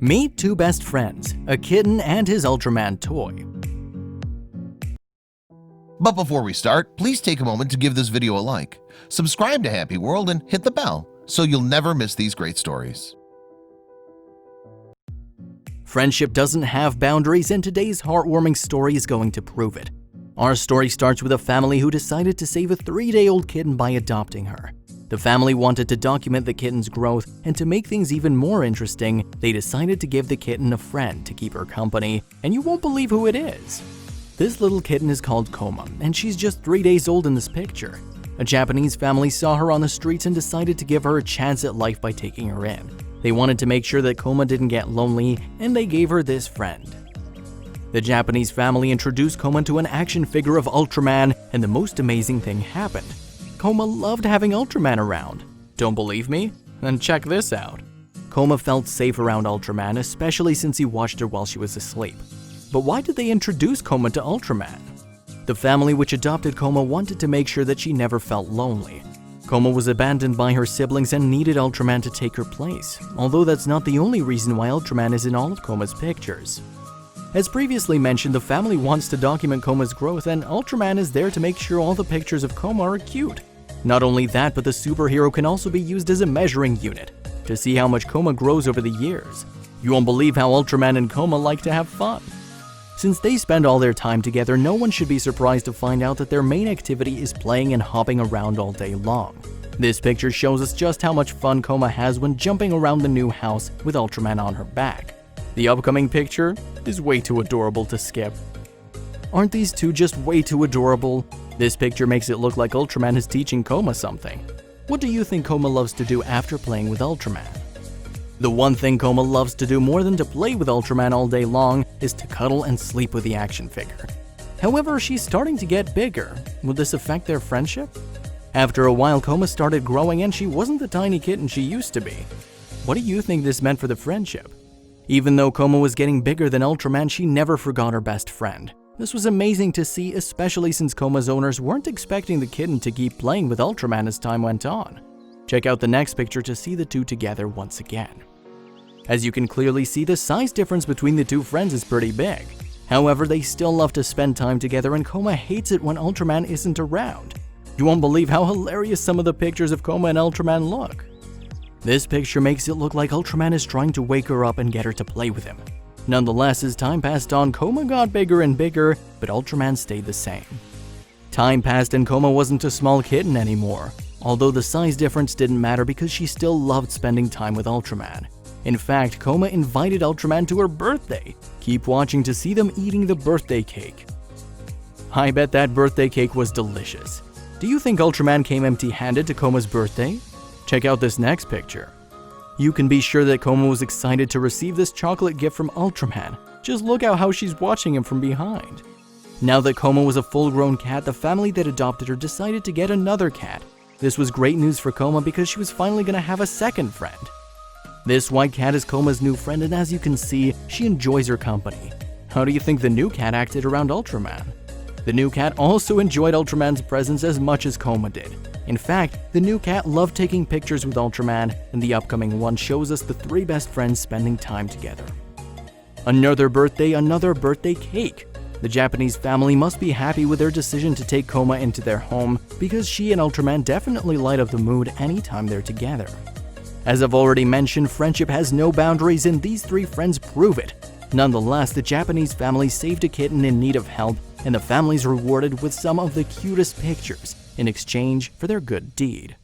Meet two best friends, a kitten and his Ultraman toy. But before we start, please take a moment to give this video a like, subscribe to HappyWorld, and hit the bell so you'll never miss these great stories. Friendship doesn't have boundaries, and today's heartwarming story is going to prove it. Our story starts with a family who decided to save a 3-day-old kitten by adopting her. The family wanted to document the kitten's growth, and to make things even more interesting, they decided to give the kitten a friend to keep her company, and you won't believe who it is. This little kitten is called Koma, and she's just 3 days old in this picture. A Japanese family saw her on the streets and decided to give her a chance at life by taking her in. They wanted to make sure that Koma didn't get lonely, and they gave her this friend. The Japanese family introduced Koma to an action figure of Ultraman, and the most amazing thing happened. Koma loved having Ultraman around. Don't believe me? Then check this out. Koma felt safe around Ultraman, especially since he watched her while she was asleep. But why did they introduce Koma to Ultraman? The family which adopted Koma wanted to make sure that she never felt lonely. Koma was abandoned by her siblings and needed Ultraman to take her place, although that's not the only reason why Ultraman is in all of Koma's pictures. As previously mentioned, the family wants to document Koma's growth, and Ultraman is there to make sure all the pictures of Koma are cute. Not only that, but the superhero can also be used as a measuring unit to see how much Koma grows over the years. You won't believe how Ultraman and Koma like to have fun. Since they spend all their time together, no one should be surprised to find out that their main activity is playing and hopping around all day long. This picture shows us just how much fun Koma has when jumping around the new house with Ultraman on her back. The upcoming picture is way too adorable to skip. Aren't these two just way too adorable? This picture makes it look like Ultraman is teaching Koma something. What do you think Koma loves to do after playing with Ultraman? The one thing Koma loves to do more than to play with Ultraman all day long is to cuddle and sleep with the action figure. However, she's starting to get bigger. Will this affect their friendship? After a while, Koma started growing and she wasn't the tiny kitten she used to be. What do you think this meant for the friendship? Even though Koma was getting bigger than Ultraman, she never forgot her best friend. This was amazing to see, especially since Koma's owners weren't expecting the kitten to keep playing with Ultraman as time went on. Check out the next picture to see the two together once again. As you can clearly see, the size difference between the two friends is pretty big. However, they still love to spend time together, and Koma hates it when Ultraman isn't around. You won't believe how hilarious some of the pictures of Koma and Ultraman look. This picture makes it look like Ultraman is trying to wake her up and get her to play with him. Nonetheless, as time passed on, Koma got bigger and bigger, but Ultraman stayed the same. Time passed and Koma wasn't a small kitten anymore, although the size difference didn't matter because she still loved spending time with Ultraman. In fact, Koma invited Ultraman to her birthday. Keep watching to see them eating the birthday cake. I bet that birthday cake was delicious. Do you think Ultraman came empty-handed to Koma's birthday? Check out this next picture. You can be sure that Koma was excited to receive this chocolate gift from Ultraman. Just look at how she's watching him from behind. Now that Koma was a full-grown cat, the family that adopted her decided to get another cat. This was great news for Koma because she was finally going to have a second friend. This white cat is Koma's new friend, and as you can see, she enjoys her company. How do you think the new cat acted around Ultraman? The new cat also enjoyed Ultraman's presence as much as Koma did. In fact, the new cat loved taking pictures with Ultraman, and the upcoming one shows us the three best friends spending time together. Another birthday cake. The Japanese family must be happy with their decision to take Koma into their home because she and Ultraman definitely light up the mood anytime they're together. As I've already mentioned, friendship has no boundaries, and these three friends prove it. Nonetheless, the Japanese family saved a kitten in need of help, and the family's rewarded with some of the cutest pictures in exchange for their good deed.